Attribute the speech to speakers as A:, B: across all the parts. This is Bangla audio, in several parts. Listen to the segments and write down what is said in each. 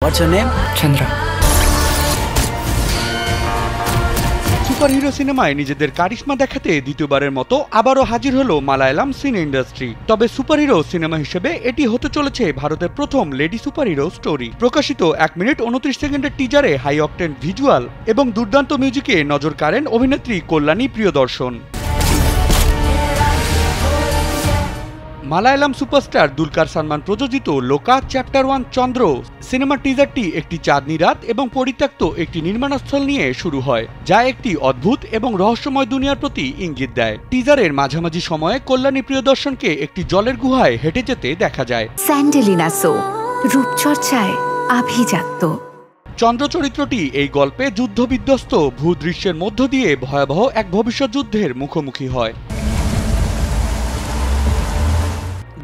A: What's your name?
B: Chandra.
C: Super hero সিনেমায় নিজেদের কারিশমা দেখাতে দ্বিতীয়বারের মতো আবারও হাজির হলো মালায়ালাম সিনে ইন্ডাস্ট্রি। তবে সুপার হিরো সিনেমা হিসেবে এটি হতে চলেছে ভারতের প্রথম লেডি সুপার হিরো স্টোরি। প্রকাশিত 1 মিনিট 29 সেকেন্ডের টিজারে হাই অকটেন ভিজুয়াল এবং দুর্দান্ত মিউজিকে নজর কাড়েন অভিনেত্রী কল্যাণী প্রিয়দর্শন। মালায়ালাম সুপারস্টার দুলকার সালমান প্রযোজিত লোকা চ্যাপ্টার 1 চন্দ্র সিনেমার টিজারটি একটি চাঁদনি রাত এবং পরিত্যক্ত একটি নির্মাণস্থল নিয়ে শুরু হয়, যা একটি অদ্ভুত এবং রহস্যময় দুনিয়ার প্রতি ইঙ্গিত দেয়। টিজারের মাঝামাঝি সময়ে কল্যাণী প্রিয়দর্শনকে একটি জলের গুহায় হেঁটে যেতে দেখা যায়।
D: স্যান্ডেলিনা সো রূপচর্চায় আভিজাত্য।
C: চন্দ্র চরিত্রটি এই গল্পে যুদ্ধবিধ্বস্ত ভূদৃশ্যের মধ্য দিয়ে ভয়াবহ এক ভবিষ্যৎ যুদ্ধের মুখোমুখি হয়।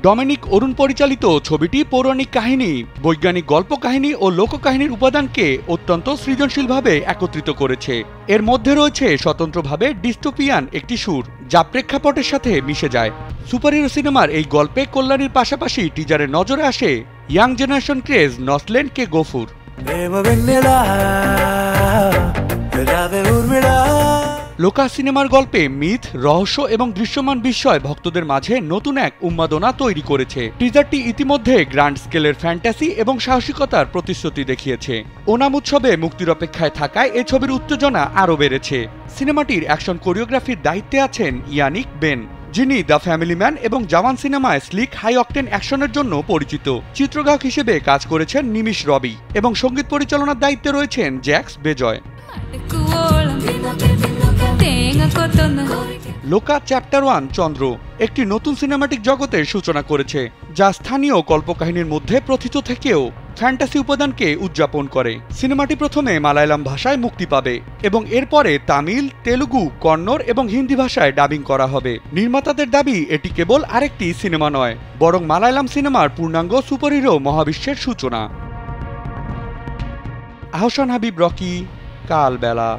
C: ডমিনিক অরুণ পরিচালিত ছবিটি পৌরাণিক কাহিনী, বৈজ্ঞানিক গল্প কাহিনী ও লোককাহিনীর উপাদানকে অত্যন্ত সৃজনশীলভাবে একত্রিত করেছে। এর মধ্যে রয়েছে স্বতন্ত্রভাবে ডিস্টোপিয়ান একটি সুর, যা প্রেক্ষাপটের সাথে মিশে যায়। সুপারহিরো সিনেমার এই গল্পে কল্যাণীর পাশাপাশি টিজারে নজরে আসে ইয়াং জেনারেশন ক্রেজ নসলেন কে গফুর। লোকা সিনেমার গল্পে মিথ, রহস্য এবং দৃশ্যমান বিস্ময় ভক্তদের মাঝে নতুন এক উন্মাদনা তৈরি করেছে। টিজারটি ইতিমধ্যে গ্র্যান্ড স্কেলের ফ্যান্টাসি এবং সাহসিকতার প্রতিশ্রুতি দেখিয়েছে। ওনাম উৎসবে মুক্তির অপেক্ষায় থাকায় এই ছবির উত্তেজনা আরও বেড়েছে। সিনেমাটির অ্যাকশন কোরিওগ্রাফির দায়িত্বে আছেন ইয়ানিক বেন, যিনি দ্য ফ্যামিলি ম্যান এবং জওয়ান সিনেমায় স্লিক হাই অকটেন অ্যাকশনের জন্য পরিচিত। চিত্রগ্রাহক হিসেবে কাজ করেছেন নিমিশ রবি এবং সঙ্গীত পরিচালনার দায়িত্বে রয়েছেন জ্যাক্স বেজয়। লোকা চ্যাপ্টার 1 চন্দ্র একটি নতুন সিনেমাটিক জগতের সূচনা করেছে, যা স্থানীয় কল্পকাহিনীর মধ্যে প্রথিত থেকেও ফ্যান্টাসি উপাদানকে উদযাপন করে। সিনেমাটি প্রথমে মালায়ালাম ভাষায় মুক্তি পাবে এবং এরপরে তামিল, তেলুগু, কন্নড় এবং হিন্দি ভাষায় ডাবিং করা হবে। নির্মাতাদের দাবি এটি কেবল আরেকটি সিনেমা নয়, বরং মালায়ালাম সিনেমার পূর্ণাঙ্গ সুপারহিরো মহাবিশ্বের সূচনা। আহসান হাবিব, রকি, কালবেলা।